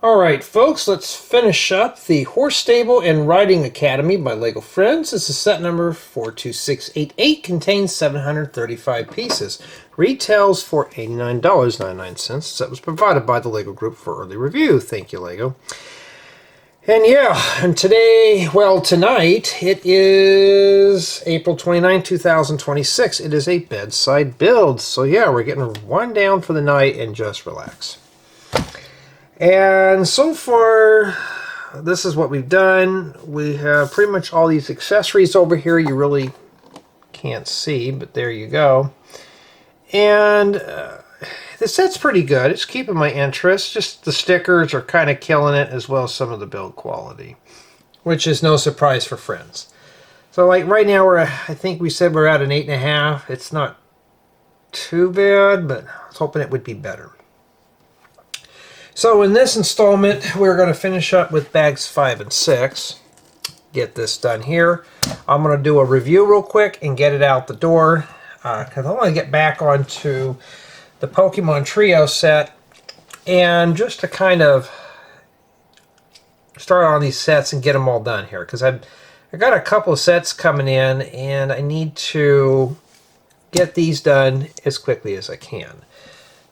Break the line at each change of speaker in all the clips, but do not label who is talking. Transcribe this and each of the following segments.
Alright folks, let's finish up the Horse Stable and Riding Academy by LEGO Friends. This is set number 42688, contains 735 pieces. Retails for $89.99. That was provided by the LEGO Group for early review. Thank you, LEGO. And yeah, and today, well tonight, it is April 29, 2026. It is a bedside build. So yeah, we're getting one down for the night and just relax. And so far, this is what we've done. We have pretty much all these accessories over here you really can't see, but there you go. And the set's pretty good. It's keeping my interest. Just the stickers are kind of killing it, as well as some of the build quality, which is no surprise for Friends. So like right now, I think we said we're at an 8.5. It's not too bad, but I was hoping it would be better. So in this installment, we're going to finish up with bags 5 and 6. Get this done here. I'm going to do a review real quick and get it out the door, because I want to get back onto the Pokemon Trio set, and just to kind of start on these sets and get them all done here, because I got a couple of sets coming in, and I need to get these done as quickly as I can.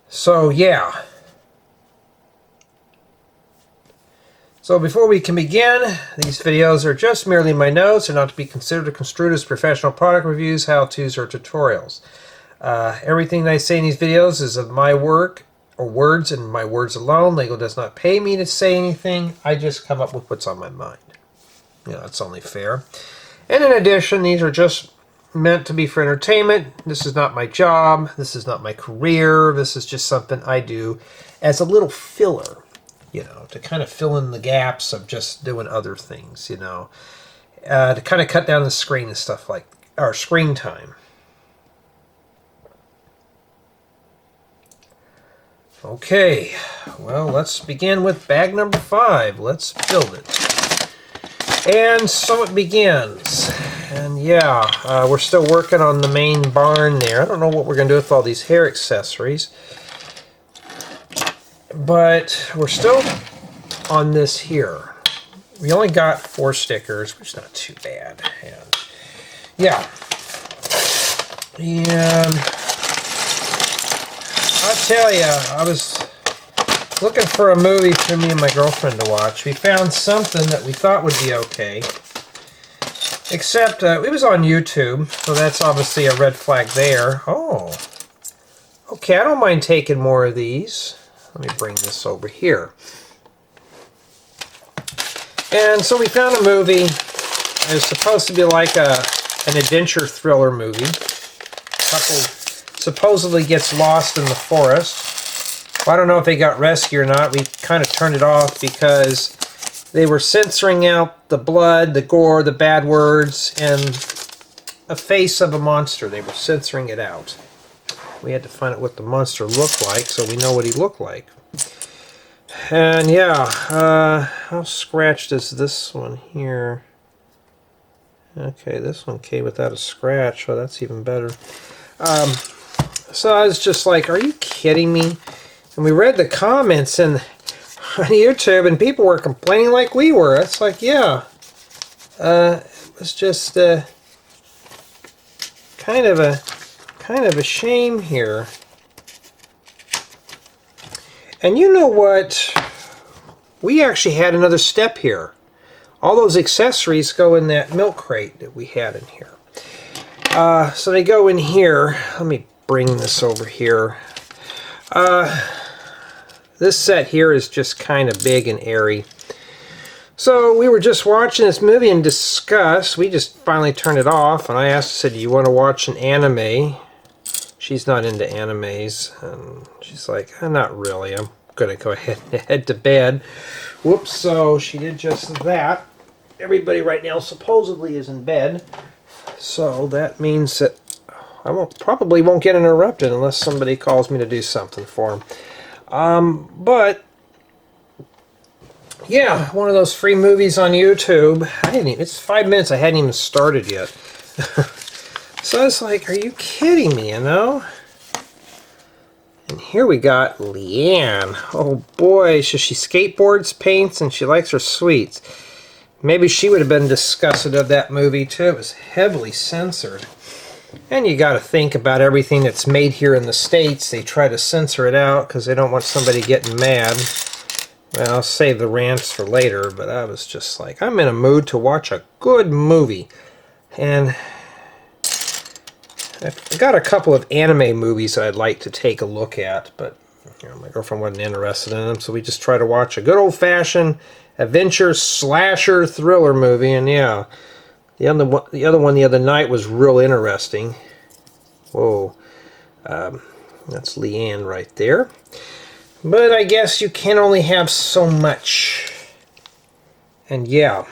So yeah. So before we can begin, these videos are just merely my notes and not to be considered or construed as professional product reviews, how-tos, or tutorials. Everything that I say in these videos is of my work or words and my words alone. LEGO does not pay me to say anything. I just come up with what's on my mind. You know, it's only fair. And in addition, these are just meant to be for entertainment. This is not my job. This is not my career. This is just something I do as a little filler. You know, to kind of fill in the gaps of just doing other things, you know, to kind of cut down the screen and stuff like, or screen time. Okay, well, let's begin with bag number 5. Let's build it. And so it begins. And yeah, we're still working on the main barn there. I don't know what we're going to do with all these hair accessories. But we're still on this here. We only got 4 stickers, which is not too bad. And yeah. And I'll tell you, I was looking for a movie for me and my girlfriend to watch. We found something that we thought would be okay. Except it was on YouTube, so that's obviously a red flag there. Oh. Okay, I don't mind taking more of these. Let me bring this over here. And so we found a movie. It was supposed to be like an adventure thriller movie. A couple supposedly gets lost in the forest. Well, I don't know if they got rescued or not. We kind of turned it off because they were censoring out the blood, the gore, the bad words, and a face of a monster. They were censoring it out. We had to find out what the monster looked like so we know what he looked like. And yeah, how scratched is this one here? Okay, this one came without a scratch, so that's even better. So I was just like, are you kidding me? And we read the comments on YouTube, and people were complaining like we were. It's like, yeah, it was just kind of a shame here. And you know what? We actually had another step here. All those accessories go in that milk crate that we had in here. So they go in here. Let me bring this over here. This set here is just kind of big and airy. So we were just watching this movie and discussed. We just finally turned it off, and I asked, I said, do you want to watch an anime? She's not into animes, and she's like, not really. I'm going to go ahead and head to bed. Whoops, so she did just that. Everybody right now supposedly is in bed, so that means that I probably won't get interrupted unless somebody calls me to do something for them. But yeah, one of those free movies on YouTube. It's 5 minutes. I hadn't even started yet. So I was like, are you kidding me, you know? And here we got Liann. Oh boy, so she skateboards, paints, and she likes her sweets. Maybe she would have been disgusted of that movie too. It was heavily censored. And you got to think about everything that's made here in the States. They try to censor it out because they don't want somebody getting mad. Well, I'll save the rants for later, but I was just like, I'm in a mood to watch a good movie. And I've got a couple of anime movies that I'd like to take a look at, but my girlfriend wasn't interested in them, so we just try to watch a good old-fashioned adventure slasher thriller movie. And yeah, the other one the other night was real interesting. Whoa, that's Liann right there. But I guess you can only have so much. And yeah.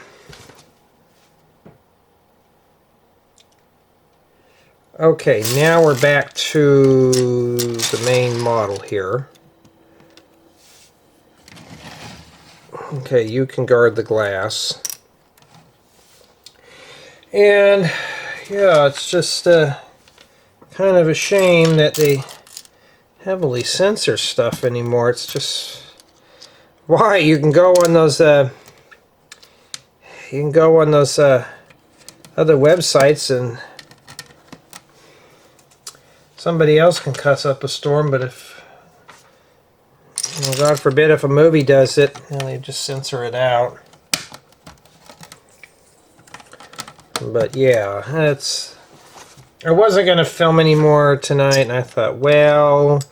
Okay, now we're back to the main model here. Okay, you can guard the glass. And yeah, it's just kind of a shame that they heavily censor stuff anymore. It's just, why? You can go on those other websites and somebody else can cuss up a storm, but if, well, God forbid, if a movie does it, they just censor it out. But yeah, I wasn't going to film anymore tonight, and I thought, well,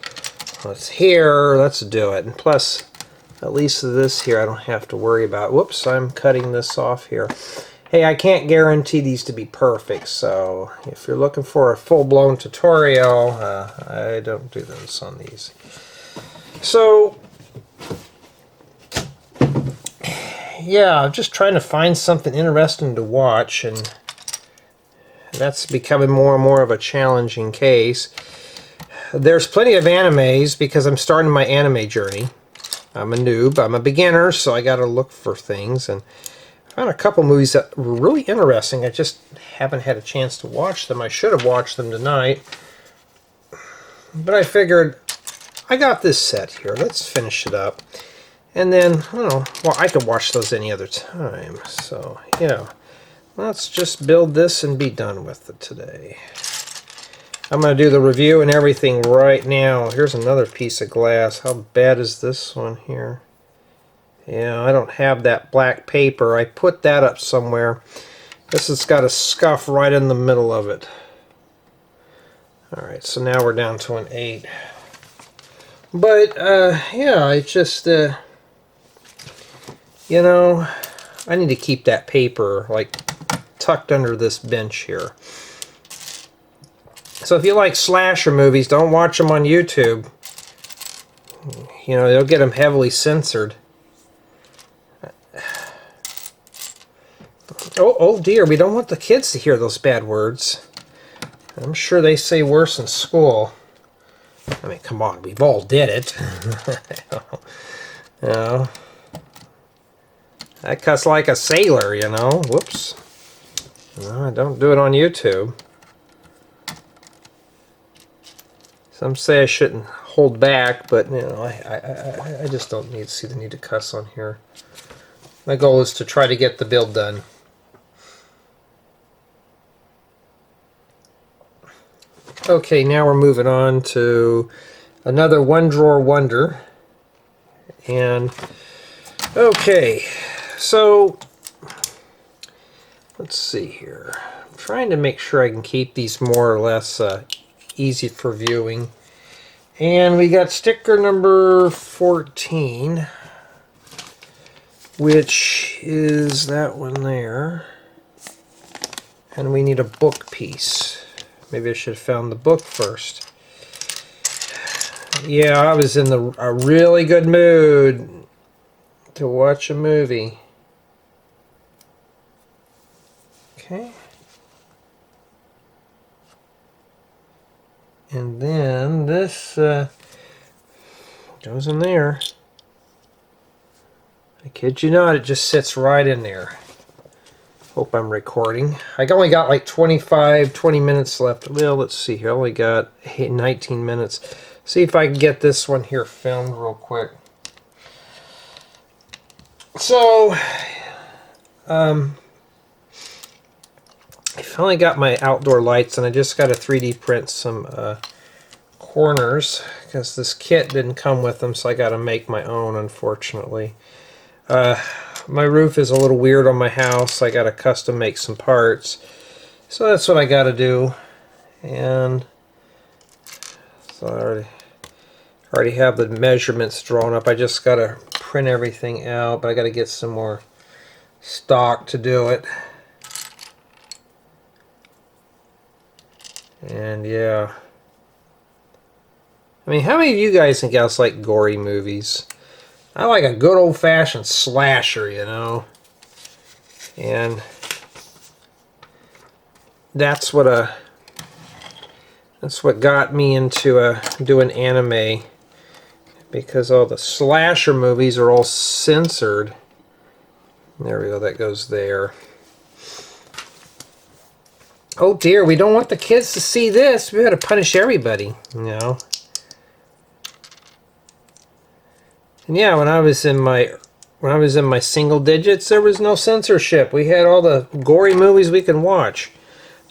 it's here, let's do it. And plus, at least this here I don't have to worry about. Whoops, I'm cutting this off here. Hey, I can't guarantee these to be perfect, so if you're looking for a full-blown tutorial, I don't do this on these. So, yeah, I'm just trying to find something interesting to watch, and that's becoming more and more of a challenging case. There's plenty of animes because I'm starting my anime journey. I'm a noob, I'm a beginner, so I gotta look for things, and I found a couple movies that were really interesting. I just haven't had a chance to watch them. I should have watched them tonight, but I figured I got this set here. Let's finish it up. And then, I don't know, well, I could watch those any other time. So, yeah, let's just build this and be done with it today. I'm going to do the review and everything right now. Here's another piece of glass. How bad is this one here? Yeah, I don't have that black paper. I put that up somewhere. This has got a scuff right in the middle of it. Alright, so now we're down to an 8. But, yeah, I just, you know, I need to keep that paper, like, tucked under this bench here. So if you like slasher movies, don't watch them on YouTube. You know, they'll get them heavily censored. Oh dear, we don't want the kids to hear those bad words. I'm sure they say worse in school. I mean, come on, we've all did it. You know, I cuss like a sailor, you know. Whoops. No, don't do it on YouTube. Some say I shouldn't hold back, but you know, I just don't see the need to cuss on here. My goal is to try to get the build done. Okay, now we're moving on to another one drawer wonder. And okay, so let's see here. I'm trying to make sure I can keep these more or less easy for viewing. And we got sticker number 14, which is that one there. And we need a book piece. Maybe I should have found the book first. Yeah, I was in a really good mood to watch a movie. Okay. And then this goes in there. I kid you not, it just sits right in there. Hope I'm recording. I only got like 20 minutes left. Well, let's see here. I only got 19 minutes. See if I can get this one here filmed real quick. So, I finally got my outdoor lights, and I just got to 3D print some corners because this kit didn't come with them, so I got to make my own, unfortunately. My roof is a little weird on my house. I got to custom make some parts, so that's what I got to do. And so I already have the measurements drawn up. I just got to print everything out, but I got to get some more stock to do it. And yeah, I mean, how many of you guys and gals like gory movies? I like a good old-fashioned slasher, you know. And that's what got me into doing anime, because all the slasher movies are all censored. There we go, that goes there. Oh dear, we don't want the kids to see this. We gotta punish everybody, you know. And yeah, when I was in my single digits, there was no censorship. We had all the gory movies we can watch.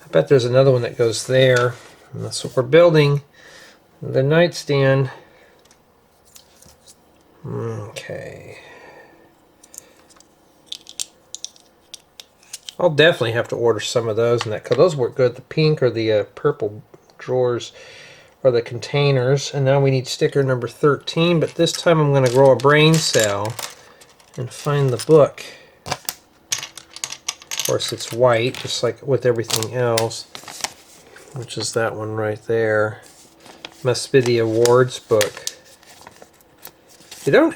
I bet there's another one that goes there. And that's what we're building. The nightstand. Okay. I'll definitely have to order some of those, and that, because those work good. The pink or the purple drawers are the containers. And now we need sticker number 13, but this time I'm going to grow a brain cell and find the book. Of course, it's white, just like with everything else, which is that one right there. Must be the awards book. You don't...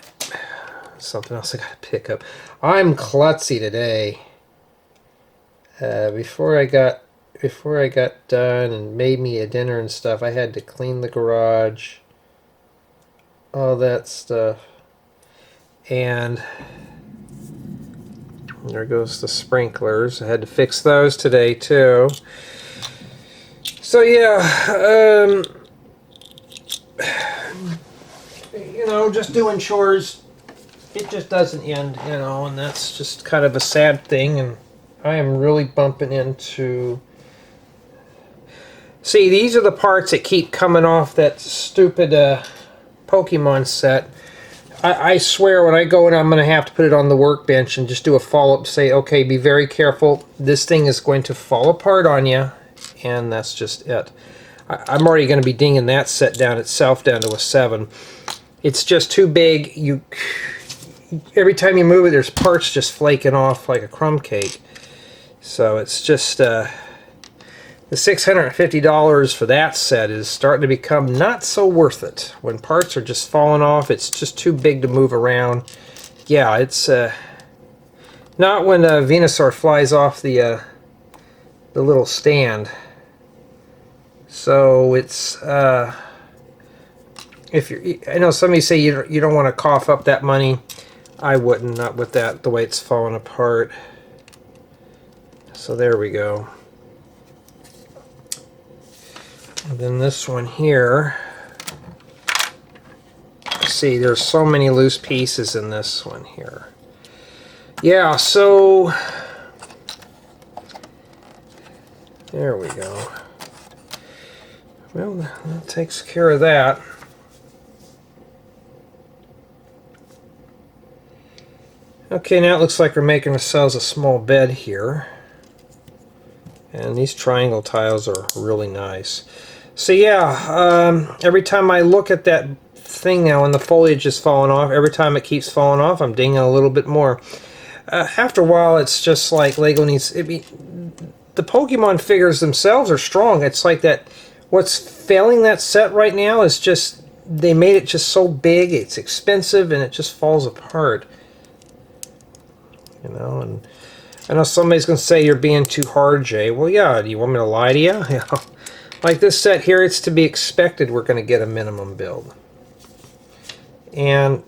Something else I got to pick up. I'm klutzy today. Before I got done and made me a dinner and stuff, I had to clean the garage, all that stuff, and there goes the sprinklers. I had to fix those today too. So yeah, you know, just doing chores, it just doesn't end, you know, and that's just kind of a sad thing. And I am really bumping into... See, these are the parts that keep coming off that stupid Pokemon set. I swear when I go in, I'm going to have to put it on the workbench and just do a follow-up, say, okay, be very careful. This thing is going to fall apart on you, and that's just it. I'm already going to be dinging that set down itself down to a 7. It's just too big. Every time you move it, there's parts just flaking off like a crumb cake. So it's just, the $650 for that set is starting to become not so worth it. When parts are just falling off, it's just too big to move around. Yeah, it's, not when Venusaur flies off the little stand. So it's, if you're, I know some of you say you don't want to cough up that money. I wouldn't, not with that, the way it's falling apart. So there we go. And then this one here. See, there's so many loose pieces in this one here. Yeah, so there we go. Well, that takes care of that. Okay, now it looks like we're making ourselves a small bed here. And these triangle tiles are really nice. So yeah, every time I look at that thing now and the foliage is falling off, every time it keeps falling off, I'm dinging a little bit more. After a while, it's just like Lego needs... the Pokemon figures themselves are strong. It's like that... What's failing that set right now is just... They made it just so big, it's expensive, and it just falls apart. You know, and... I know somebody's going to say you're being too hard, Jay. Well, yeah, do you want me to lie to you? Yeah. Like this set here, it's to be expected we're going to get a minimum build. And,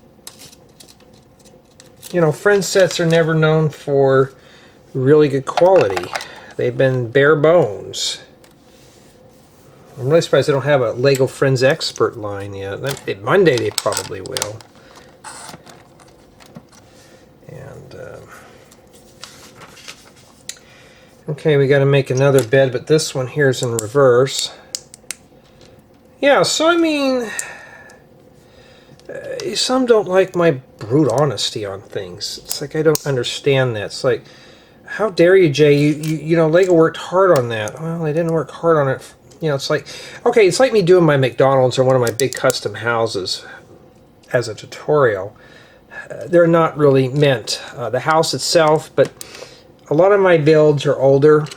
you know, friend sets are never known for really good quality. They've been bare bones. I'm really surprised they don't have a Lego Friends Expert line yet. Monday they probably will. And okay, we got to make another bed, but this one here is in reverse. Yeah, so I mean, some don't like my brute honesty on things. It's like I don't understand that. It's like, how dare you, Jay? You know, Lego worked hard on that. Well, they didn't work hard on it. You know, it's like, okay, it's like me doing my McDonald's or one of my big custom houses as a tutorial. They're not really meant. The house itself, but a lot of my builds are older.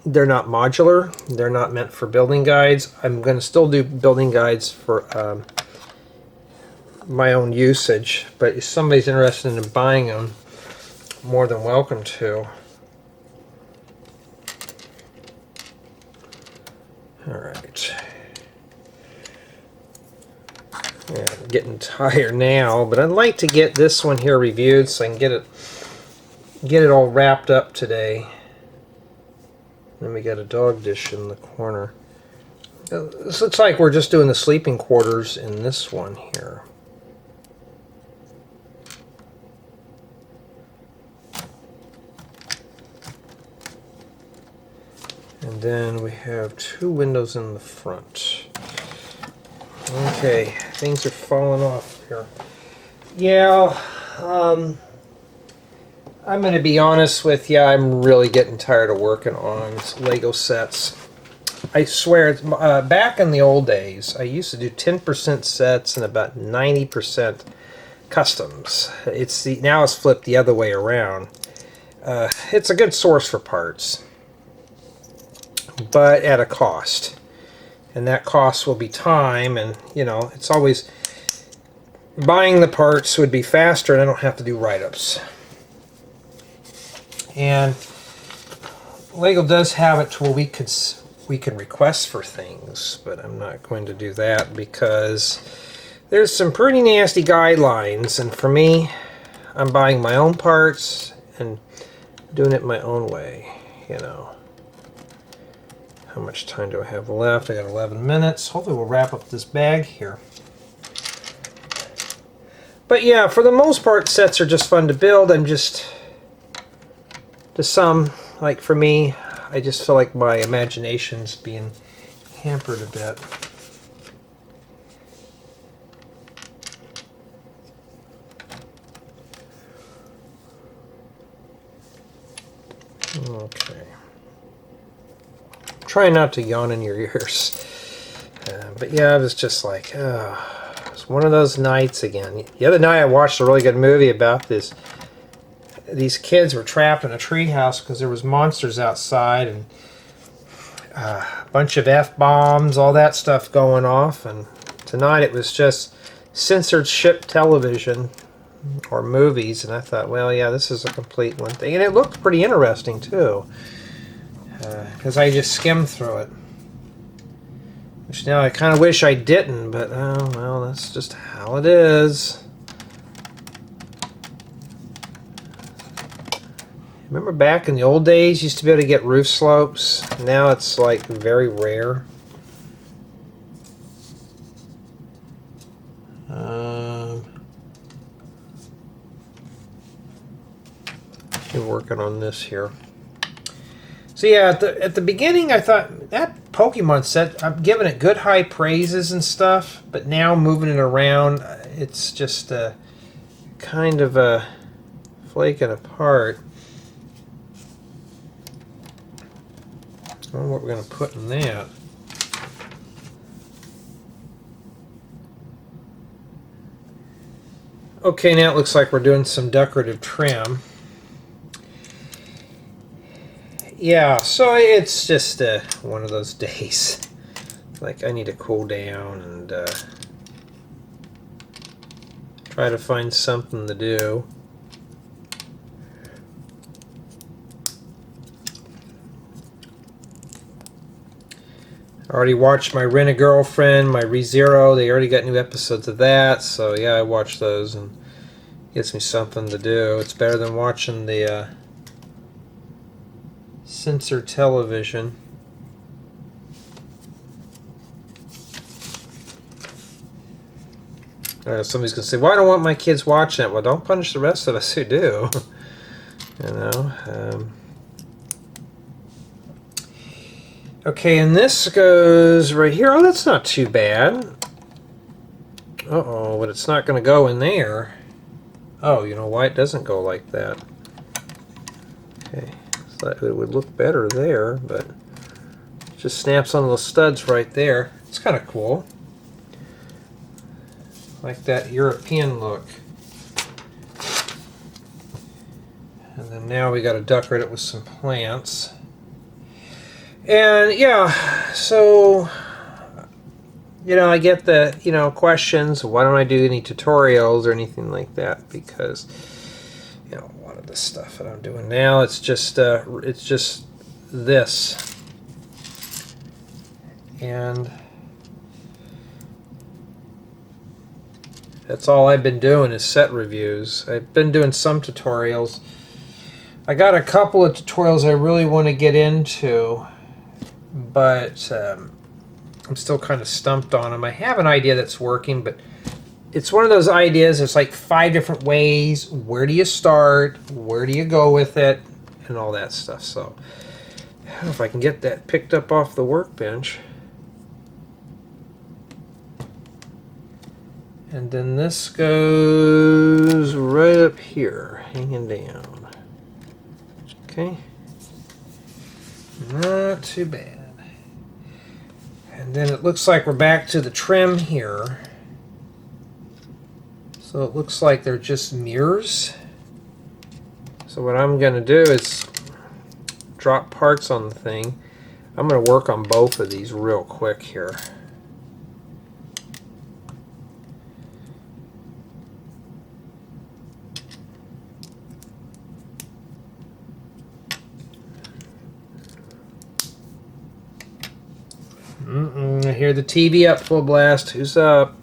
They're not modular. They're not meant for building guides. I'm going to still do building guides for my own usage, but if somebody's interested in buying them, more than welcome to. Alright. Yeah, I'm getting tired now, but I'd like to get this one here reviewed so I can get it all wrapped up today. Then we got a dog dish in the corner. This looks like we're just doing the sleeping quarters in this one here. And then we have 2 windows in the front. Okay, things are falling off here. Yeah, I'm going to be honest with you, I'm really getting tired of working on Lego sets. I swear, back in the old days, I used to do 10% sets and about 90% customs. Now it's flipped the other way around. It's a good source for parts, but at a cost. And that cost will be time, and you know, it's always buying the parts would be faster and I don't have to do write-ups. And Lego does have it to where we can request for things, but I'm not going to do that because there's some pretty nasty guidelines, and for me, I'm buying my own parts and doing it my own way, you know. How much time do I have left? I got 11 minutes. Hopefully we'll wrap up this bag here. But yeah, for the most part, sets are just fun to build. To some, like for me, I just feel like my imagination's being hampered a bit. Okay. Try not to yawn in your ears. But yeah, it was just like, it's one of those nights again. The other night I watched a really good movie about this. These kids were trapped in a treehouse because there was monsters outside, and a bunch of F-bombs, all that stuff going off. And tonight it was just censorship television or movies, and I thought, well, yeah, this is a complete one thing. And it looked pretty interesting too, because I just skimmed through it. Which now I kind of wish I didn't, but oh well, that's just how it is. Remember back in the old days, you used to be able to get roof slopes. Now it's like very rare. We're working on this here. So yeah, at the beginning I thought that Pokemon set, I'm giving it good high praises and stuff, but now moving it around, it's just kind of flaking apart. I don't know what we're going to put in that. Okay, now it looks like we're doing some decorative trim. Yeah, so it's just one of those days. Like I need to cool down and try to find something to do. I already watched my Rent-A-Girlfriend, my ReZero. They already got new episodes of that, so yeah, I watched those and gives me something to do. It's better than watching the censor television. Somebody's going to say, well, I don't want my kids watching it. Well, don't punish the rest of us who do. You know? Okay, and this goes right here. Oh, that's not too bad. Uh-oh, but it's not going to go in there. Oh, you know why it doesn't go like that? Okay, thought it would look better there, but it just snaps on those studs right there. It's kind of cool. Like that European look. And then now we got to decorate it with some plants. And yeah, so you know, I get the, you know, questions, why don't I do any tutorials or anything like that? Because, you know, a lot of the stuff that I'm doing now, it's just this. And that's all I've been doing is set reviews. I've been doing some tutorials. I got a couple of tutorials I really want to get into, but I'm still kind of stumped on them. I have an idea that's working, but it's one of those ideas, there's like 5 different ways. Where do you start? Where do you go with it? And all that stuff. So I don't know if I can get that picked up off the workbench. And then this goes right up here, hanging down. Okay. Not too bad. And then it looks like we're back to the trim here. So it looks like they're just mirrors. So what I'm going to do is drop parts on the thing. I'm going to work on both of these real quick here. I hear the TV up full blast. Who's up?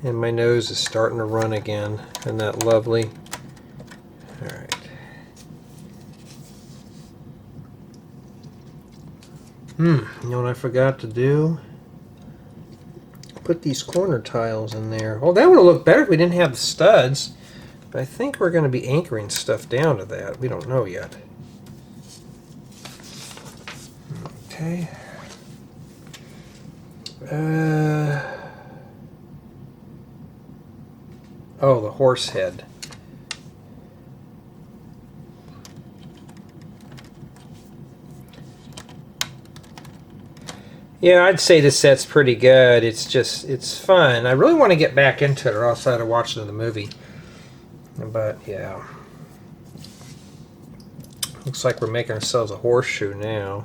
And my nose is starting to run again. Isn't that lovely? Alright. You know what I forgot to do? Put these corner tiles in there. Oh, that would have looked better if we didn't have the studs. But I think we're going to be anchoring stuff down to that. We don't know yet. Okay. Oh, the horse head. Yeah, I'd say this set's pretty good. It's fun. I really want to get back into it, or else I'd have watched the movie. But yeah, looks like we're making ourselves a horseshoe now.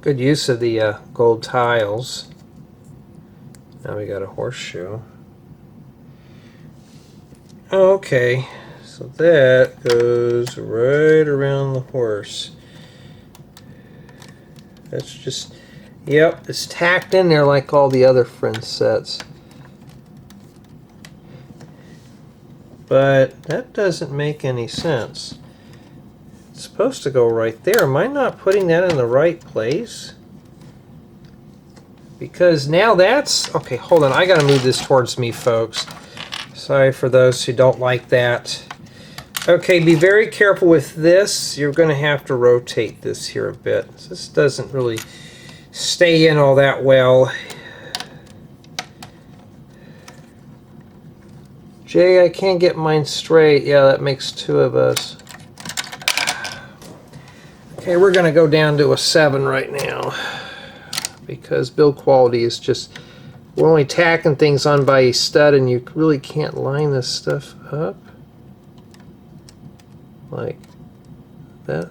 Good use of the gold tiles. Now we got a horseshoe. Okay, so that goes right around the horse. That's just, yep, it's tacked in there like all the other Friends sets. But that doesn't make any sense. It's supposed to go right there. Am I not putting that in the right place? Because now that's... Okay, hold on. I got to move this towards me, folks. Sorry for those who don't like that. Okay, be very careful with this. You're going to have to rotate this here a bit. This doesn't really stay in all that well. Jay, I can't get mine straight. Yeah, that makes 2 of us. Okay, we're going to go down to a 7 right now. Because build quality is just... We're only tacking things on by a stud, and you really can't line this stuff up. Like that.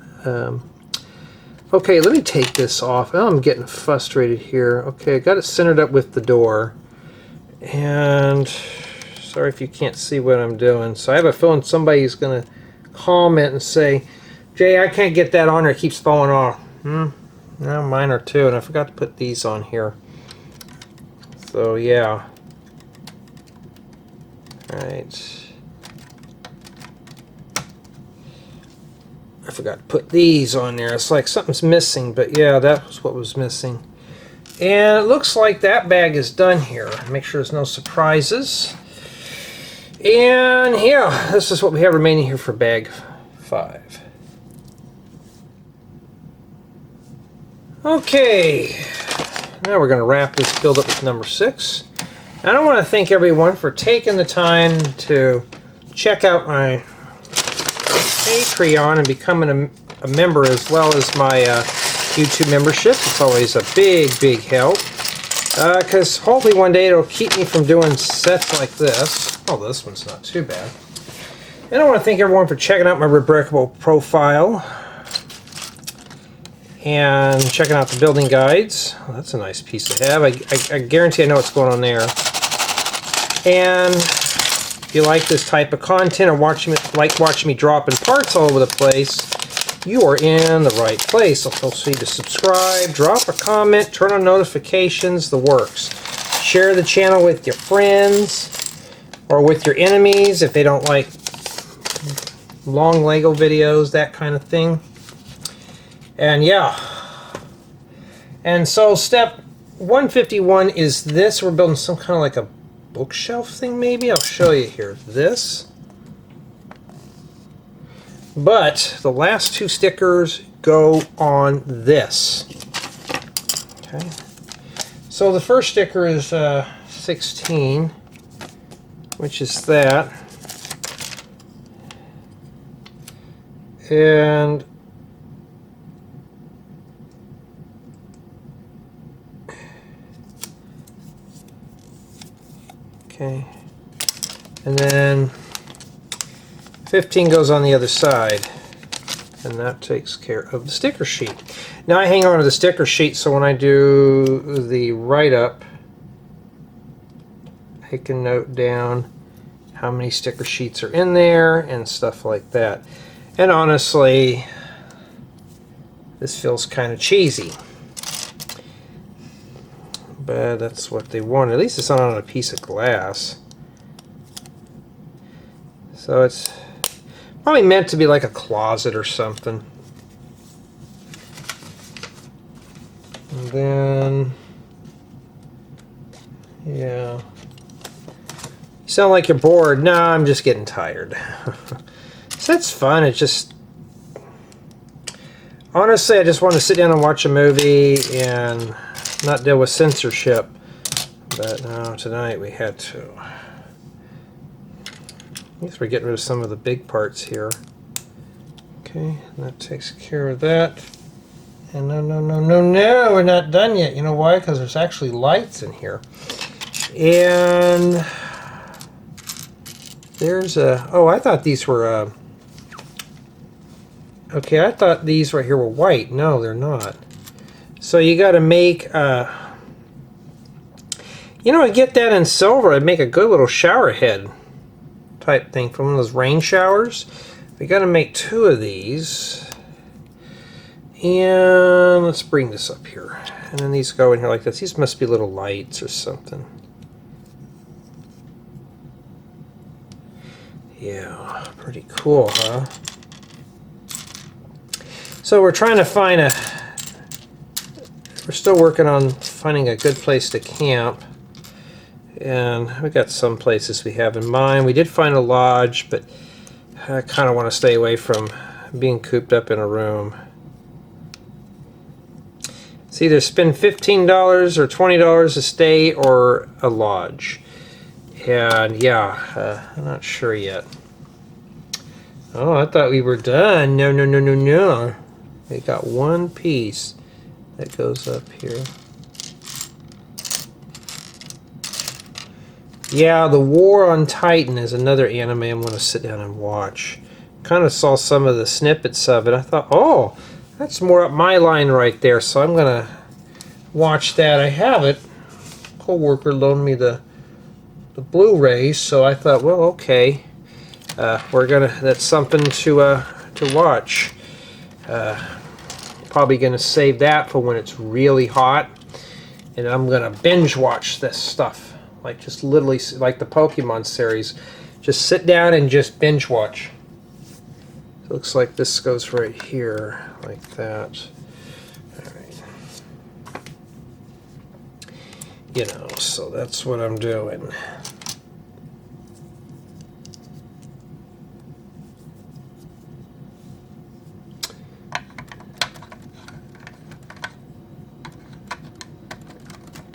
Okay, let me take this off. Oh, I'm getting frustrated here. Okay, I got it centered up with the door. And... Sorry if you can't see what I'm doing. So I have a feeling somebody's going to comment and say, Jay, I can't get that on there. It keeps falling off. No, mine are too. And I forgot to put these on here. So, yeah. Alright. I forgot to put these on there. It's like something's missing, but yeah, that was what was missing. And it looks like that bag is done here. Make sure there's no surprises. And yeah, this is what we have remaining here for bag 5. Okay, now we're going to wrap this build up with number 6. And I want to thank everyone for taking the time to check out my Patreon and becoming a member, as well as my YouTube membership. It's always a big help, because hopefully one day it'll keep me from doing sets like this. Oh, this one's not too bad. And I want to thank everyone for checking out my Rebrickable profile and checking out the building guides. Oh, that's a nice piece to have. I guarantee I know what's going on there. And if you like this type of content or like watching me dropping parts all over the place, you are in the right place. So feel free to subscribe, drop a comment, turn on notifications, the works. Share the channel with your friends or with your enemies if they don't like long Lego videos, that kind of thing. And yeah. And so step 151 is this. We're building some kind of like a bookshelf thing, maybe. I'll show you here. This. But the last 2 stickers go on this. Okay. So the first sticker is 16, which is that. And okay, and then 15 goes on the other side, and that takes care of the sticker sheet. Now I hang on to the sticker sheet so when I do the write-up, I can note down how many sticker sheets are in there and stuff like that. And honestly, this feels kind of cheesy. But that's what they want. At least it's not on a piece of glass. So it's probably meant to be like a closet or something. And then, yeah. You sound like you're bored. No, I'm just getting tired. So that's fun. It's just, honestly, I just want to sit down and watch a movie and not deal with censorship. But no, tonight we had to. I guess we're getting rid of some of the big parts here. Okay, and that takes care of that. And no, we're not done yet. You know why? Because there's actually lights in here. And there's a, oh, I thought these were, okay, I thought these right here were white. No, they're not. So you got to make, you know, I get that in silver. I'd make a good little shower head type thing from one of those rain showers. We got to make 2 of these. And let's bring this up here. And then these go in here like this. These must be little lights or something. Yeah, pretty cool, huh? So we're trying to find a, we're still working on finding a good place to camp. And we got some places we have in mind. We did find a lodge, but I kind of want to stay away from being cooped up in a room. It's either spend $15 or $20 a stay or a lodge. And yeah, I'm not sure yet. Oh, I thought we were done. No. We got one piece that goes up here. Yeah, The War on Titan is another anime I'm going to sit down and watch. Kind of saw some of the snippets of it. I thought, oh, that's more up my line right there, so I'm going to watch that. I have it. Co-worker loaned me the Blu-rays, so I thought, well, okay, that's something to watch. Probably gonna save that for when it's really hot, and I'm gonna binge watch this stuff, like just literally like the Pokemon series. Just sit down and just binge watch. Looks like this goes right here, like that. All right. You know, so that's what I'm doing.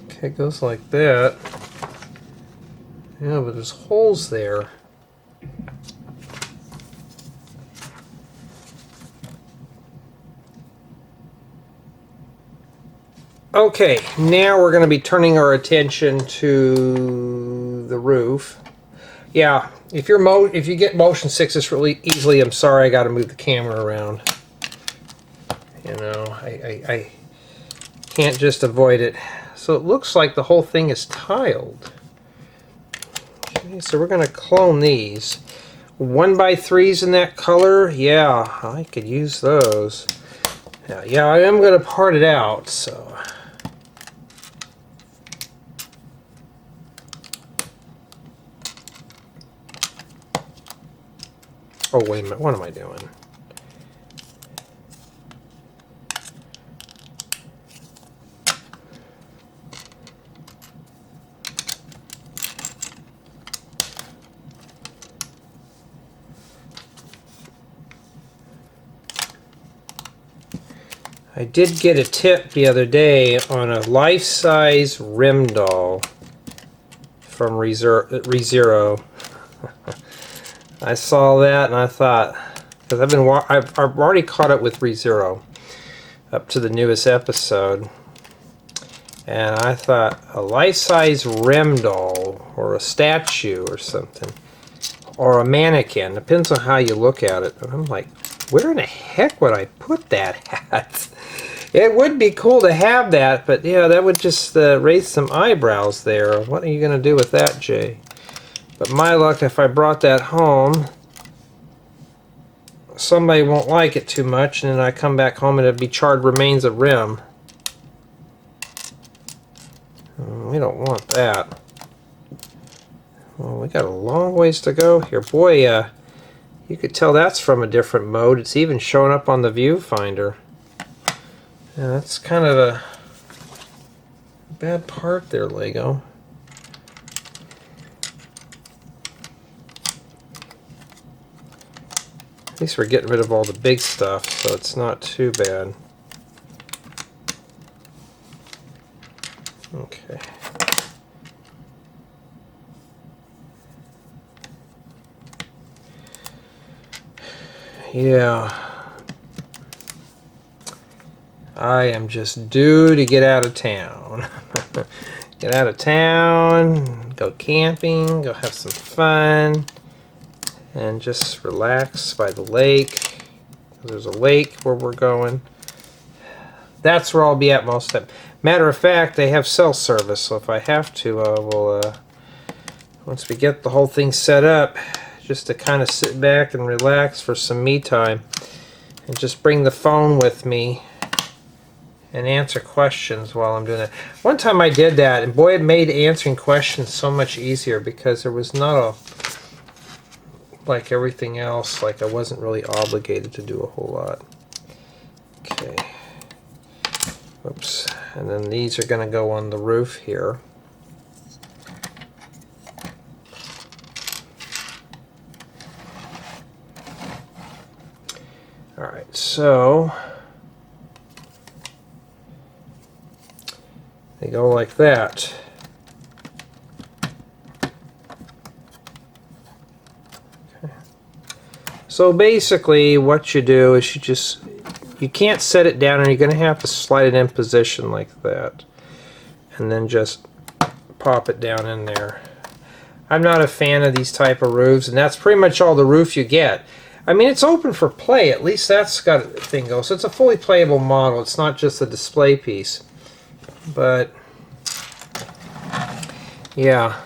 Okay, it goes like that. Yeah, but there's holes there. Okay, now we're going to be turning our attention to the roof. Yeah, if you get motion sickness really easily, I'm sorry, I got to move the camera around. You know, I can't just avoid it. So it looks like the whole thing is tiled. Okay, so we're going to clone these. 1x3s in that color. Yeah, I could use those. Yeah, I am going to part it out. So. Oh, wait a minute. What am I doing? I did get a tip the other day on a life-size rim doll from ReZero. I saw that and I thought, because I've already caught up with ReZero up to the newest episode, and I thought a life-size rim doll or a statue or something, or a mannequin, depends on how you look at it. And I'm like, where in the heck would I put that at? It would be cool to have that, but yeah, that would just raise some eyebrows there. What are you going to do with that, Jay? But my luck, if I brought that home, somebody won't like it too much, and then I come back home and it'd be charred remains of rim. We don't want that. Well, we got a long ways to go here. Boy, you could tell that's from a different mode. It's even showing up on the viewfinder. Yeah, that's kind of a bad part there, Lego. At least we're getting rid of all the big stuff, so it's not too bad. Okay. Yeah. I am just due to get out of town. Get out of town, go camping, go have some fun, and just relax by the lake. There's a lake where we're going. That's where I'll be at most of the time. Matter of fact, they have cell service, so if I have to, once we get the whole thing set up, just to kind of sit back and relax for some me time, and just bring the phone with me and answer questions while I'm doing it. One time I did that, and boy, it made answering questions so much easier because there was not like everything else, like I wasn't really obligated to do a whole lot. Okay. Oops. And then these are going to go on the roof here. Alright, so they go like that. Okay. So basically what you do is you can't set it down, and you're going to have to slide it in position like that. And then just pop it down in there. I'm not a fan of these type of roofs, and that's pretty much all the roof you get. I mean, it's open for play. At least that's got a thing going. So it's a fully playable model. It's not just a display piece. But yeah.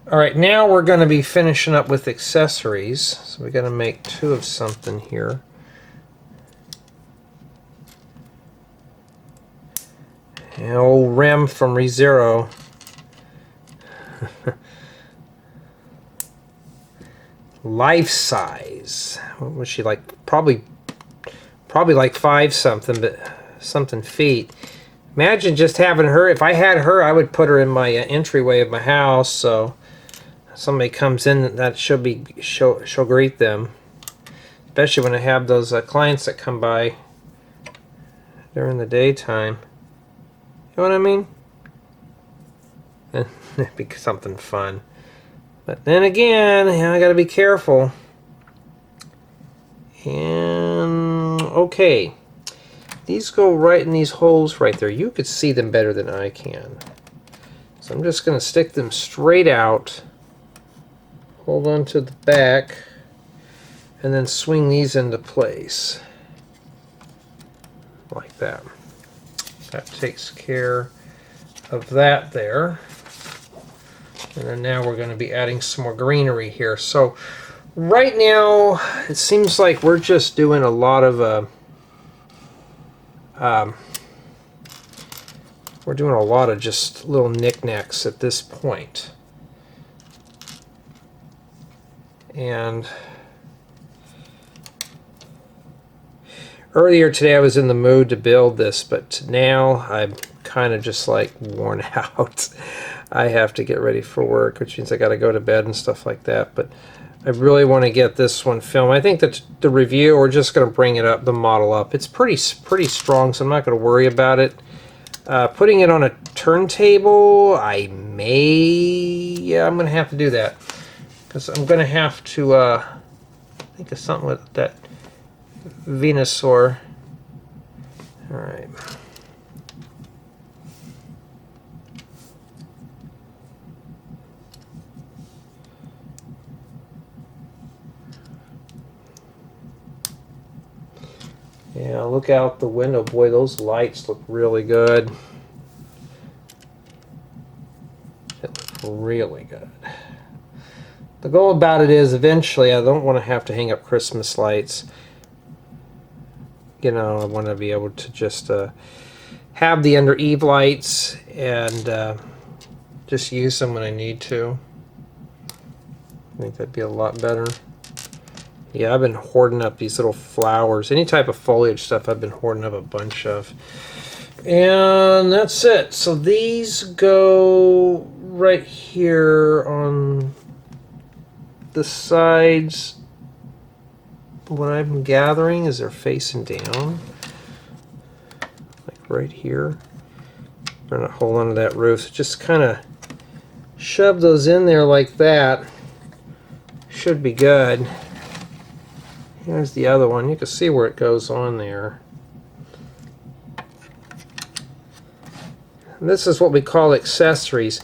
Alright, now we're going to be finishing up with accessories. So we're going to make two of something here. An old rim from ReZero. life size. What was she like? Probably like 5 something, but something feet. Imagine just having her. If I had her, I would put her in my entryway of my house, so somebody comes in, that she'll greet them. Especially when I have those clients that come by during the daytime. You know what I mean? It'd be something fun. But then again, I gotta be careful. And okay. These go right in these holes right there. You could see them better than I can. So I'm just gonna stick them straight out. Hold on to the back. And then swing these into place. Like that. That takes care of that there. And then now we're going to be adding some more greenery here. So right now it seems like we're just doing a lot of just little knickknacks at this point. And earlier today I was in the mood to build this, but now I'm kind of just like worn out. I have to get ready for work, which means I got to go to bed and stuff like that. But I really want to get this one filmed. I think that the review, we're just going to bring it up, the model up. It's pretty strong, so I'm not going to worry about it. Putting it on a turntable, I'm going to have to do that. Because I'm going to have to think of something with that Venusaur. Alright. Yeah, look out the window. Boy, those lights look really good. It looks really good. The goal about it is eventually I don't want to have to hang up Christmas lights. You know, I want to be able to just have the under eave lights and just use them when I need to. I think that'd be a lot better. Yeah, I've been hoarding up these little flowers. Any type of foliage stuff I've been hoarding up a bunch of. And that's it. So these go right here on the sides. What I'm gathering is they're facing down. Like right here. Trying to hold onto that roof. So just kind of shove those in there like that. Should be good. Here's the other one. You can see where it goes on there. And this is what we call accessories.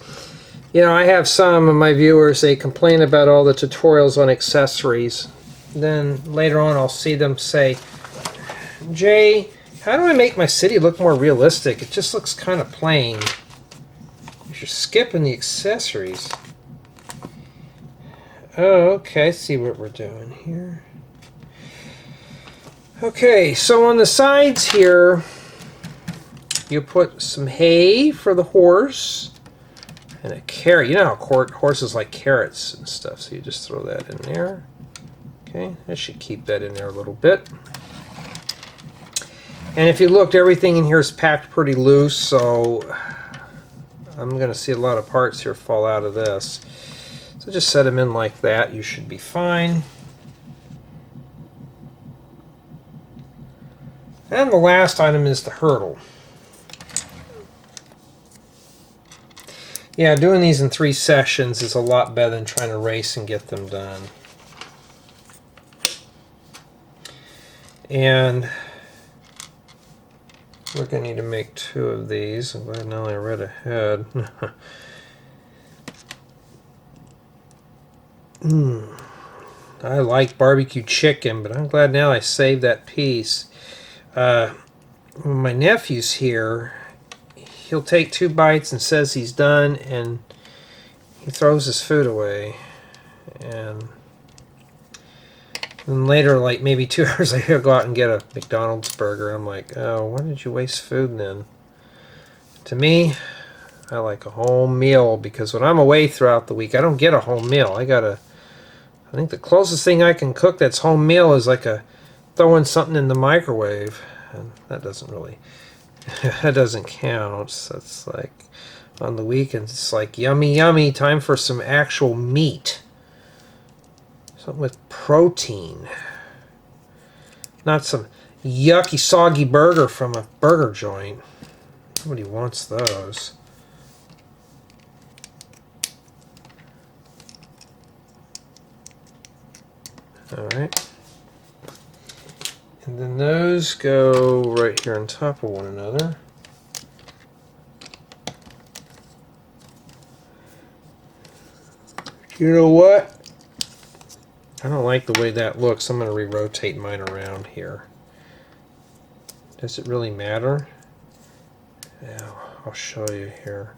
You know, I have some of my viewers, they complain about all the tutorials on accessories. Then later on I'll see them say, Jay, how do I make my city look more realistic? It just looks kind of plain. You're skipping the accessories. Oh, okay, I see what we're doing here. Okay, so on the sides here, you put some hay for the horse and a carrot. You know how horses like carrots and stuff, so you just throw that in there. Okay, I should keep that in there a little bit. And if you looked, everything in here is packed pretty loose, so I'm going to see a lot of parts here fall out of this. So just set them in like that. You should be fine. And the last item is the hurdle. Yeah, doing these in 3 sessions is a lot better than trying to race and get them done. And we're going to need to make 2 of these. I'm glad now I read ahead. I like barbecue chicken, but I'm glad now I saved that piece. When my nephew's here, he'll take 2 bites and says he's done, and he throws his food away. And then later, like maybe 2 hours later, he'll go out and get a McDonald's burger. I'm like, oh, why did you waste food then? To me, I like a home meal, because when I'm away throughout the week, I don't get a home meal. I I think the closest thing I can cook that's home meal is like throwing something in the microwave, and that doesn't really that doesn't count. That's like on the weekends. It's like yummy, yummy. Time for some actual meat, something with protein, not some yucky, soggy burger from a burger joint. Nobody wants those. Alright. And then those go right here on top of one another. You know what? I don't like the way that looks. I'm going to re-rotate mine around here. Does it really matter? Yeah, I'll show you here.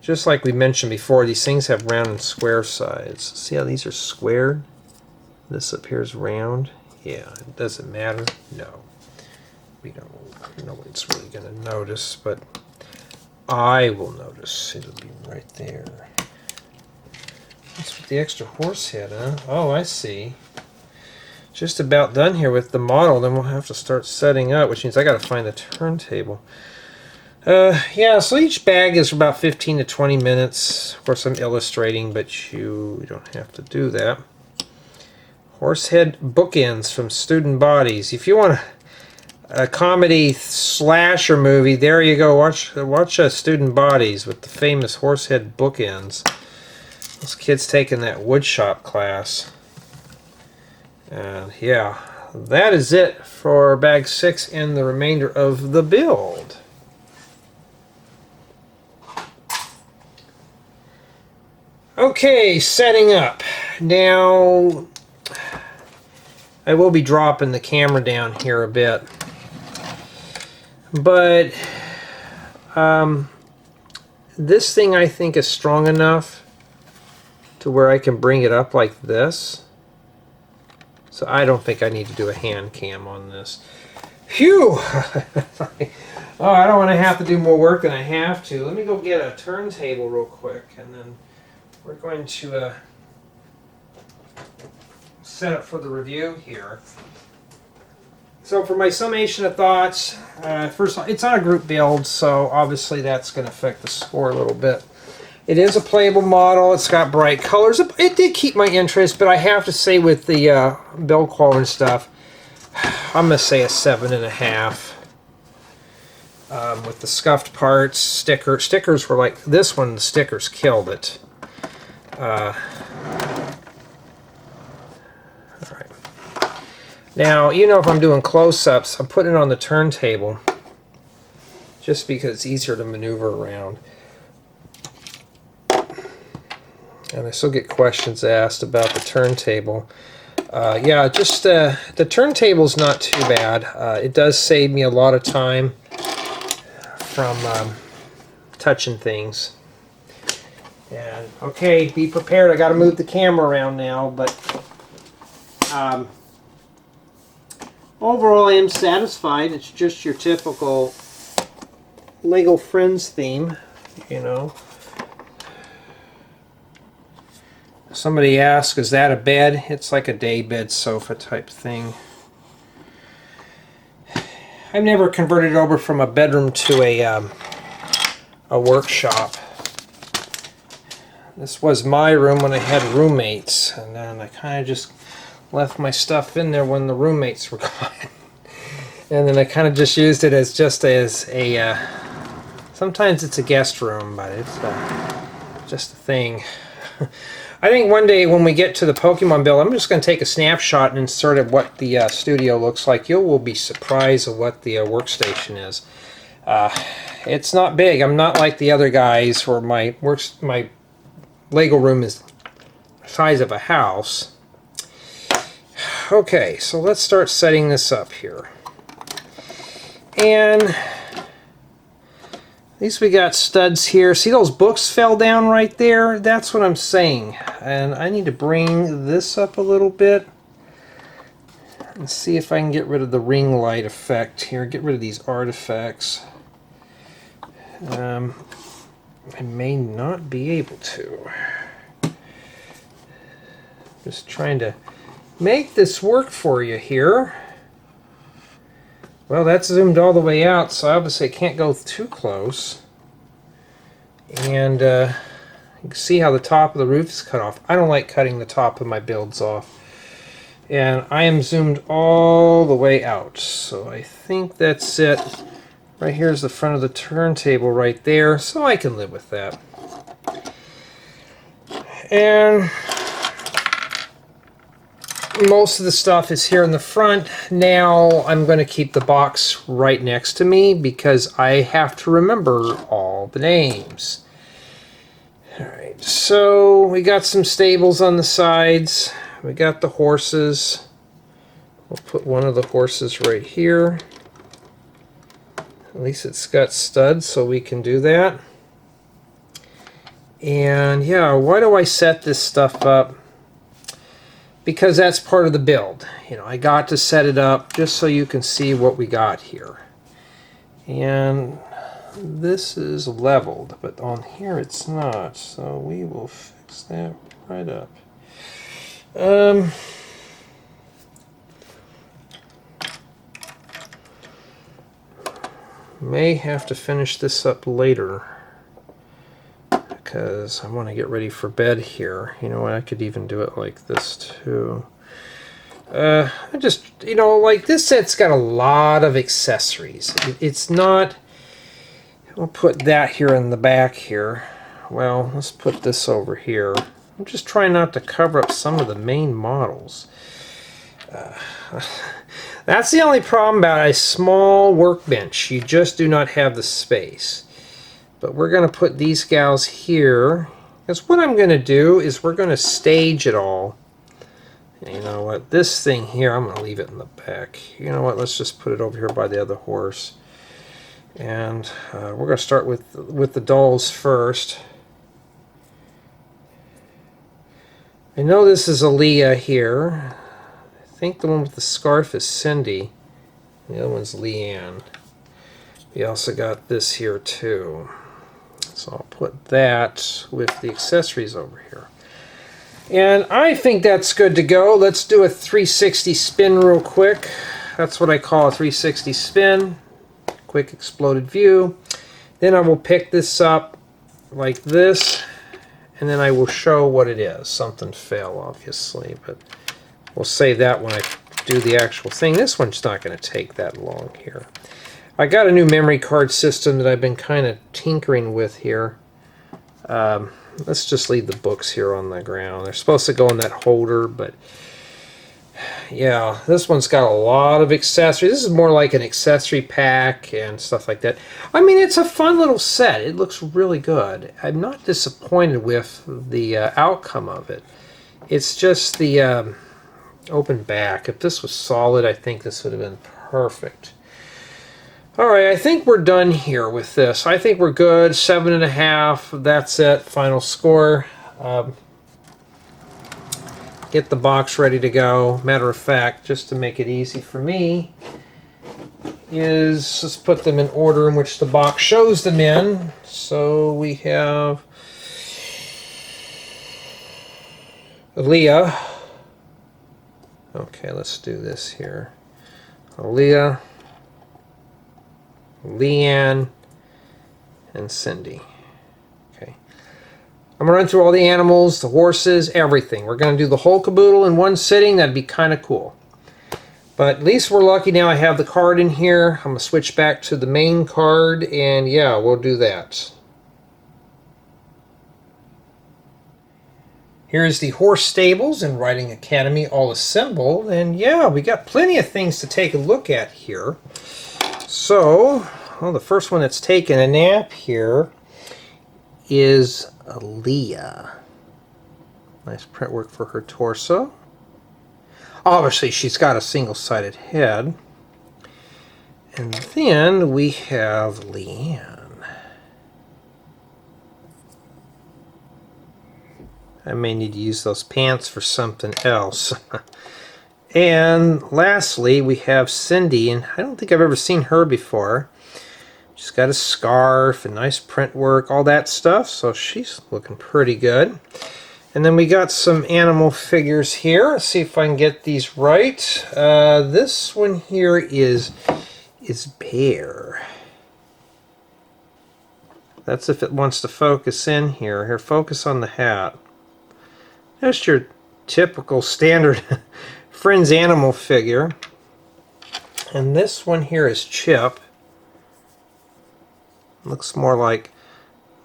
Just like we mentioned before, these things have round and square sides. See how these are squared? This up here is round. Yeah, does it matter? No. We don't. Nobody's really going to notice, but I will notice. It'll be right there. What's with the extra horse head, huh? Oh, I see. Just about done here with the model. Then we'll have to start setting up, which means I got to find the turntable. Yeah, so each bag is about 15 to 20 minutes. Of course, I'm illustrating, but you don't have to do that. Horsehead bookends from Student Bodies. If you want a comedy slasher movie, there you go. Watch Student Bodies with the famous horsehead bookends. Those kids taking that woodshop class. And yeah, that is it for bag 6 and the remainder of the build. Okay, setting up. Now, I will be dropping the camera down here a bit. But this thing I think is strong enough to where I can bring it up like this. So I don't think I need to do a hand cam on this. Phew! Oh, I don't want to have to do more work than I have to. Let me go get a turntable real quick, and then we're going to set up for the review here. So for my summation of thoughts, first of all, it's on a group build, so obviously that's going to affect the score a little bit. It is a playable model. It's got bright colors. It did keep my interest, but I have to say with the build quality and stuff, I'm going to say a 7.5. With the scuffed parts, stickers were like this one. The stickers killed it. All right. Now, if I'm doing close-ups, I'm putting it on the turntable just because it's easier to maneuver around. And I still get questions asked about the turntable. Yeah, just the turntable's not too bad. It does save me a lot of time from touching things. And okay, be prepared. I got to move the camera around now, but overall I am satisfied. It's just your typical Lego Friends theme, Somebody asked, is that a bed? It's like a daybed sofa type thing. I've never converted it over from a bedroom to a workshop. This was my room when I had roommates, and then I kind of just left my stuff in there when the roommates were gone. And then I kind of just used it as a sometimes it's a guest room, but it's just a thing. I think one day when we get to the Pokemon build, I'm just going to take a snapshot and insert it what the studio looks like. You will be surprised at what the workstation is. It's not big. I'm not like the other guys where my Lego room is the size of a house. Okay, so let's start setting this up here. And at least we got studs here. See those books fell down right there? That's what I'm saying. And I need to bring this up a little bit and see if I can get rid of the ring light effect here. Get rid of these artifacts. I may not be able to. Just trying to make this work for you here. Well, that's zoomed all the way out, so obviously I can't go too close. And you can see how the top of the roof is cut off. I don't like cutting the top of my builds off. And I am zoomed all the way out. So I think that's it. Right here is the front of the turntable right there, so I can live with that. And most of the stuff is here in the front. Now I'm going to keep the box right next to me because I have to remember all the names. Alright, so we got some stables on the sides. We got the horses. We'll put one of the horses right here. At least it's got studs, so we can do that. And yeah, why do I set this stuff up? Because that's part of the build. You know, I got to set it up just so you can see what we got here. And this is leveled, but on here it's not. So we will fix that right up. May have to finish this up later because I want to get ready for bed here. You know what, I could even do it like this too. I just, you know, like this set's got a lot of accessories. It's not, I'll put that here in the back here. Well, let's put this over here. I'm just trying not to cover up some of the main models. That's the only problem about a small workbench. You just do not have the space. But we're going to put these gals here. Because what I'm going to do is we're going to stage it all. And you know what? This thing here, I'm going to leave it in the back. You know what? Let's just put it over here by the other horse. And we're going to start with the dolls first. I know this is Aliya here. I think the one with the scarf is Cindy. The other one's Liann. We also got this here too. So I'll put that with the accessories over here. And I think that's good to go. Let's do a 360 spin real quick. That's what I call a 360 spin. Quick exploded view. Then I will pick this up like this. And then I will show what it is. Something fell, obviously, but we'll save that when I do the actual thing. This one's not going to take that long here. I got a new memory card system that I've been kind of tinkering with here. Let's just leave the books here on the ground. They're supposed to go in that holder, but yeah, this one's got a lot of accessories. This is more like an accessory pack and stuff like that. I mean, it's a fun little set. It looks really good. I'm not disappointed with the outcome of it. It's just the open back. If this was solid, I think this would have been perfect. Alright, I think we're done here with this. I think we're good. 7.5. That's it. Final score. Get the box ready to go. Matter of fact, just to make it easy for me, is let's put them in order in which the box shows them in. So we have Aliya. Okay, let's do this here. Aliya, Liann, and Cindy. Okay. I'm going to run through all the animals, the horses, everything. We're going to do the whole caboodle in one sitting. That'd be kind of cool. But at least we're lucky now I have the card in here. I'm going to switch back to the main card, and yeah, we'll do that. Here's the horse stables and riding academy all assembled. And yeah, we got plenty of things to take a look at here. So, well, the first one that's taking a nap here is Aliya. Nice print work for her torso. Obviously, she's got a single-sided head. And then we have Liann. I may need to use those pants for something else. And lastly, we have Cindy, and I don't think I've ever seen her before. She's got a scarf and nice print work, all that stuff, so she's looking pretty good. And then we got some animal figures here. Let's see if I can get these right. This one here is bear. That's if it wants to focus in here. Here, focus on the hat. That's your typical standard Friends animal figure. And this one here is Chip. Looks more like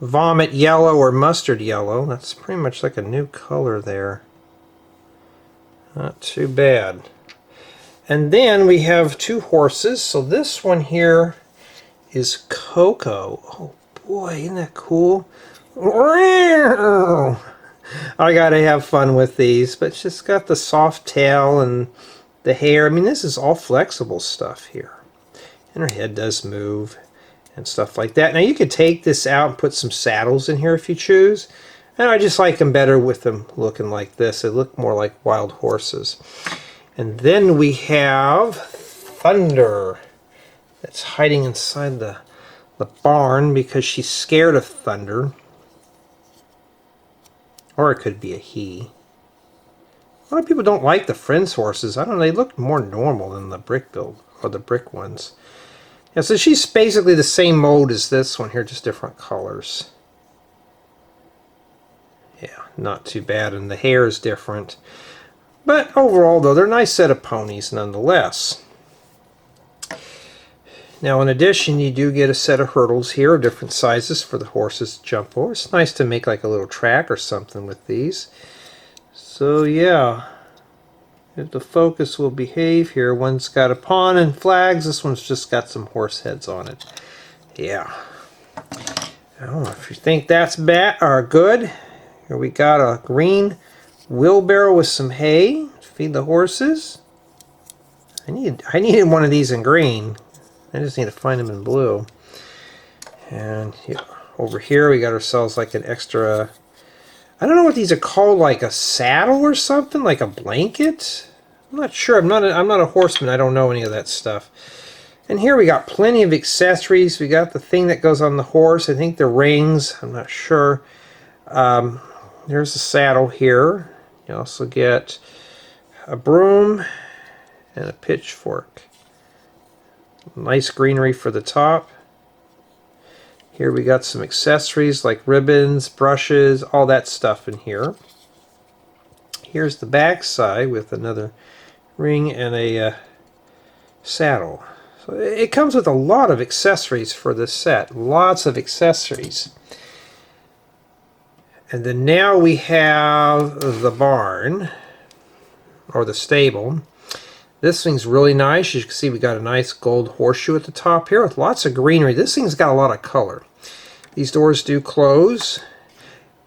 vomit yellow or mustard yellow. That's pretty much like a new color there. Not too bad. And then we have two horses. So this one here is Coco. Oh boy, isn't that cool? I gotta have fun with these, but she's got the soft tail and the hair. I mean, this is all flexible stuff here. And her head does move and stuff like that. Now you could take this out and put some saddles in here if you choose. And I just like them better with them looking like this. They look more like wild horses. And then we have Thunder. That's hiding inside the barn because she's scared of thunder. Or it could be a he. A lot of people don't like the Friends horses. I don't know, they look more normal than the brick build or the brick ones. Yeah, so she's basically the same mold as this one here, just different colors. Yeah, not too bad, and the hair is different. But overall, though, they're a nice set of ponies nonetheless. Now, in addition, you do get a set of hurdles here of different sizes for the horses to jump over. It's nice to make like a little track or something with these. So, yeah. If the focus will behave here, one's got a pawn and flags, this one's just got some horse heads on it. Yeah. I don't know if you think that's bad or good. Here we got a green wheelbarrow with some hay to feed the horses. I needed one of these in green. I just need to find them in blue. And yeah, over here we got ourselves like an extra, I don't know what these are called, like a saddle or something, like a blanket. I'm not sure. I'm not a horseman. I don't know any of that stuff. And here we got plenty of accessories. We got the thing that goes on the horse. I think the rings. I'm not sure. There's the saddle here. You also get a broom and a pitchfork. Nice greenery for the top. Here we got some accessories like ribbons, brushes, all that stuff in here. Here's the back side with another ring and a saddle. So it comes with a lot of accessories for this set. Lots of accessories. And then now we have the barn, or the stable. This thing's really nice. As you can see, we got a nice gold horseshoe at the top here with lots of greenery. This thing's got a lot of color. These doors do close.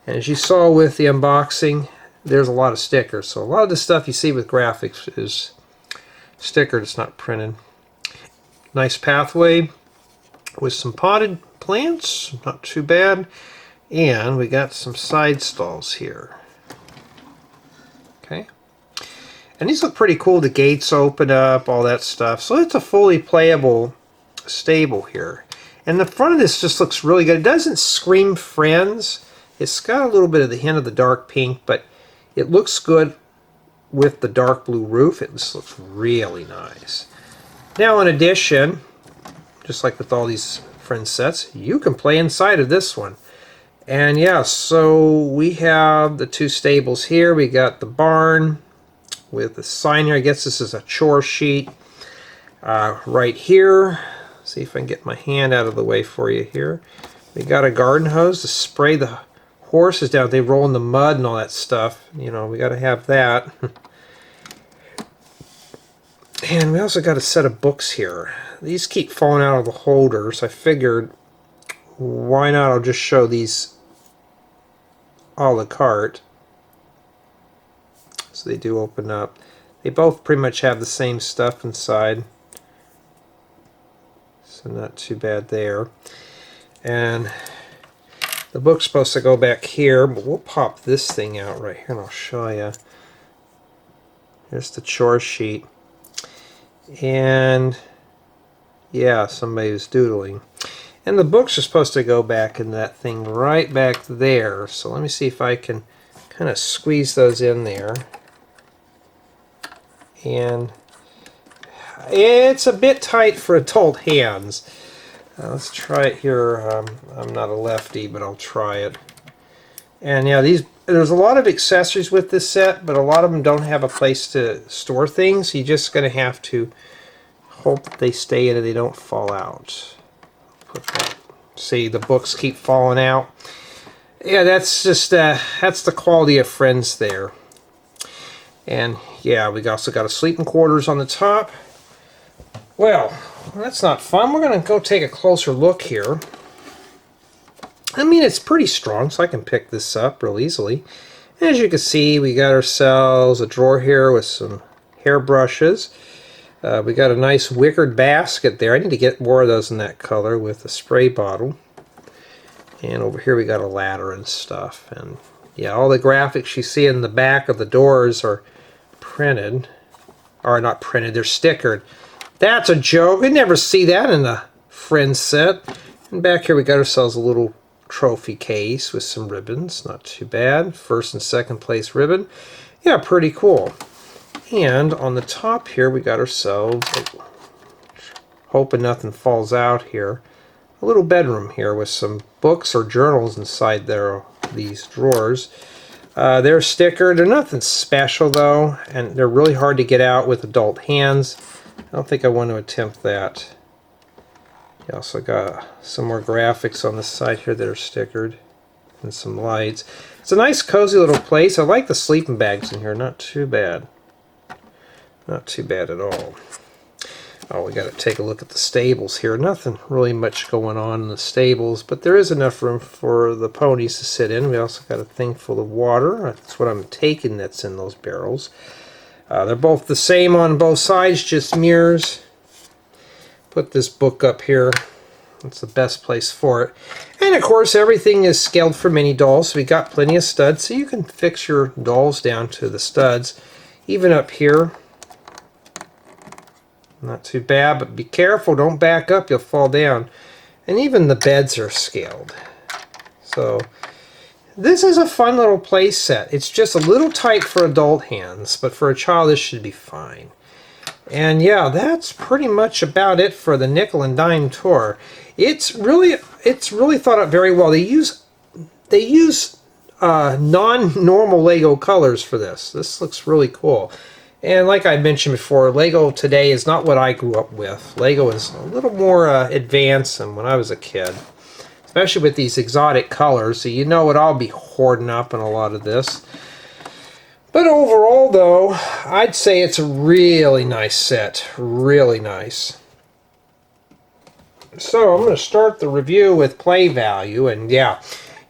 And as you saw with the unboxing, there's a lot of stickers. So a lot of the stuff you see with graphics is stickered. It's not printed. Nice pathway with some potted plants. Not too bad. And we got some side stalls here. Okay. And these look pretty cool. The gates open up, all that stuff. So it's a fully playable stable here. And the front of this just looks really good. It doesn't scream Friends. It's got a little bit of the hint of the dark pink, but it looks good with the dark blue roof. It just looks really nice. Now, in addition, just like with all these Friends sets, you can play inside of this one. And yeah, so we have the two stables here. We got the barn with the sign here. I guess this is a chore sheet right here. See if I can get my hand out of the way for you here. We got a garden hose to spray the horses down. They roll in the mud and all that stuff. You know, we got to have that. And we also got a set of books here. These keep falling out of the holders. I figured, why not? I'll just show these a la carte. So they do open up. They both pretty much have the same stuff inside. So not too bad there. And the book's supposed to go back here, but we'll pop this thing out right here and I'll show you. Here's the chore sheet. And yeah, somebody was doodling. And the books are supposed to go back in that thing right back there. So let me see if I can kind of squeeze those in there. And it's a bit tight for adult hands. Let's try it here. I'm not a lefty, but I'll try it. And yeah, there's a lot of accessories with this set, but a lot of them don't have a place to store things. You're just going to have to hope that they stay in and they don't fall out. Put that. See, the books keep falling out. Yeah, that's just that's the quality of Friends there. And yeah, we also got a sleeping quarters on the top. Well, that's not fun. We're going to go take a closer look here. I mean, it's pretty strong, so I can pick this up real easily. As you can see, we got ourselves a drawer here with some hair brushes. We got a nice wickered basket there. I need to get more of those in that color with a spray bottle. And over here we got a ladder and stuff. And yeah, all the graphics you see in the back of the doors are printed. Or not printed, they're stickered. That's a joke. We never see that in a Friends set. And back here we got ourselves a little trophy case with some ribbons. Not too bad. First and second place ribbon. Yeah, pretty cool. And on the top here we got ourselves, hoping nothing falls out here, a little bedroom here with some books or journals inside there, these drawers. They're stickered. They're nothing special though, and they're really hard to get out with adult hands. I don't think I want to attempt that. You also got some more graphics on the side here that are stickered and some lights. It's a nice cozy little place. I like the sleeping bags in here. Not too bad. Not too bad at all. Oh, we got to take a look at the stables here. Nothing really much going on in the stables, but there is enough room for the ponies to sit in. We also got a thing full of water. That's what I'm taking that's in those barrels. They're both the same on both sides, just mirrors. Put this book up here. That's the best place for it. And of course, everything is scaled for mini dolls, so we got plenty of studs, so you can fix your dolls down to the studs. Even up here. Not too bad, but be careful, don't back up, you'll fall down. And even the beds are scaled. So this is a fun little play set. It's just a little tight for adult hands, but for a child this should be fine. And yeah, that's pretty much about it for the nickel and dime tour. It's really thought out very well. They use non-normal Lego colors for this. This looks really cool. And like I mentioned before, Lego today is not what I grew up with. Lego is a little more advanced than when I was a kid. Especially with these exotic colors. So you know what I'll be hoarding up in a lot of this. But overall though, I'd say it's a really nice set. Really nice. So I'm going to start the review with play value. And yeah,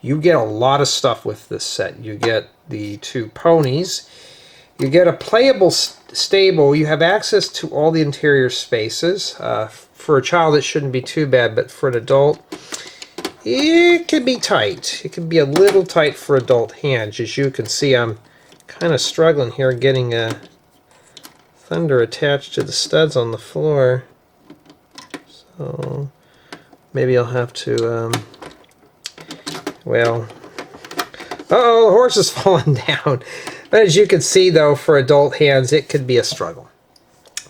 you get a lot of stuff with this set. You get the two ponies. You get a playable stable. You have access to all the interior spaces. For a child, it shouldn't be too bad, but for an adult, it can be tight. It can be a little tight for adult hands. As you can see, I'm kind of struggling here getting a Thunder attached to the studs on the floor. So maybe I'll have to, well, uh-oh, the horse is falling down. But as you can see, though, for adult hands, it could be a struggle.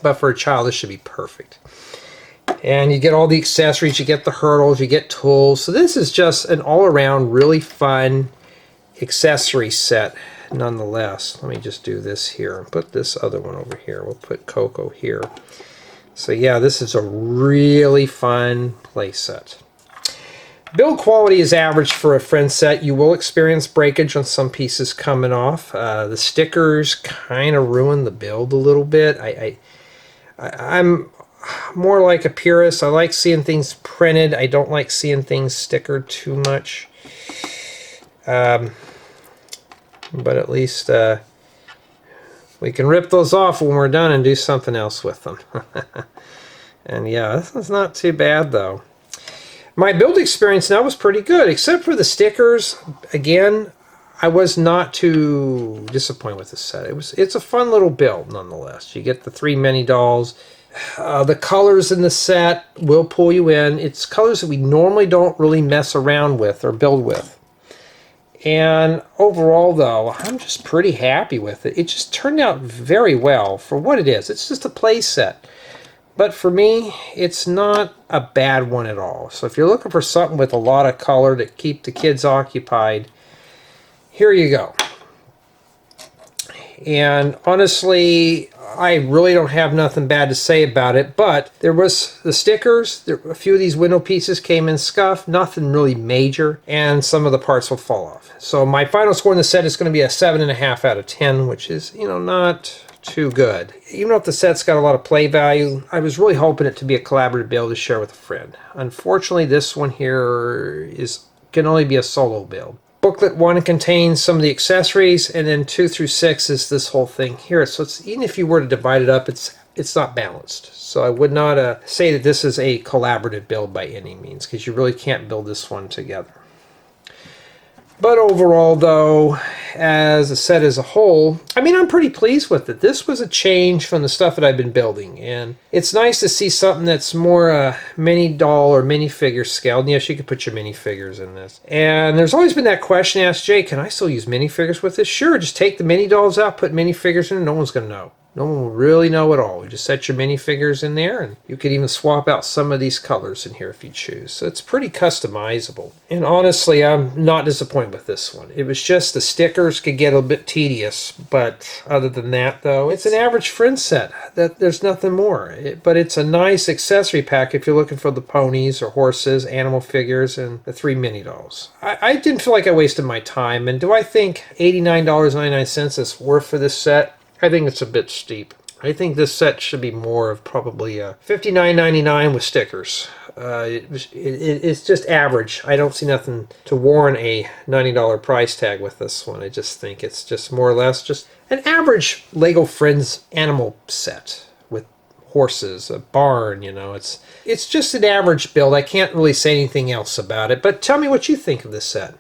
But for a child, this should be perfect. And you get all the accessories, you get the hurdles, you get tools. So this is just an all-around really fun accessory set, nonetheless. Let me just do this here and put this other one over here. We'll put Coco here. So yeah, this is a really fun play set. Build quality is average for a Friends set. You will experience breakage on some pieces coming off. The stickers kind of ruin the build a little bit. I'm more like a purist. I like seeing things printed. I don't like seeing things stickered too much. But at least we can rip those off when we're done and do something else with them. And yeah, this is not too bad though. My build experience now was pretty good, except for the stickers. Again, I was not too disappointed with this set. It's a fun little build nonetheless. You get the 3 mini dolls. The colors in the set will pull you in. It's colors that we normally don't really mess around with or build with. And overall, though, I'm just pretty happy with it. It just turned out very well for what it is. It's just a play set. But for me, it's not a bad one at all. So if you're looking for something with a lot of color to keep the kids occupied, here you go. And honestly, I really don't have nothing bad to say about it, but there was the stickers, a few of these window pieces came in scuffed, nothing really major, and some of the parts will fall off. So my final score in the set is going to be a 7.5 out of 10, which is, you know, not too good. Even if the set's got a lot of play value, I was really hoping it to be a collaborative build to share with a friend. Unfortunately, this one here can only be a solo build. Booklet 1 contains some of the accessories, and then 2 through 6 is this whole thing here. So it's, even if you were to divide it up, it's not balanced. So I would not say that this is a collaborative build by any means, because you really can't build this one together. But overall, though, as a set as a whole, I mean, I'm pretty pleased with it. This was a change from the stuff that I've been building, and it's nice to see something that's more mini doll or minifigure scale. And yes, you could put your minifigures in this. And there's always been that question asked, Jay, can I still use minifigures with this? Sure, just take the mini dolls out, put minifigures in, and no one's going to know. No one will really know at all. You just set your minifigures in there, and you could even swap out some of these colors in here if you choose. So it's pretty customizable. And honestly, I'm not disappointed with this one. It was just the stickers could get a bit tedious, but other than that, though, it's an average friend set. There's nothing more. But it's a nice accessory pack if you're looking for the ponies or horses, animal figures, and the 3 mini dolls. I didn't feel like I wasted my time. And do I think $89.99 is worth for this set? I think it's a bit steep. I think this set should be more of probably $59.99 with stickers. It's just average. I don't see nothing to warrant a $90 price tag with this one. I just think it's just more or less just an average Lego Friends animal set with horses, a barn, you know. It's just an average build. I can't really say anything else about it. But tell me what you think of this set.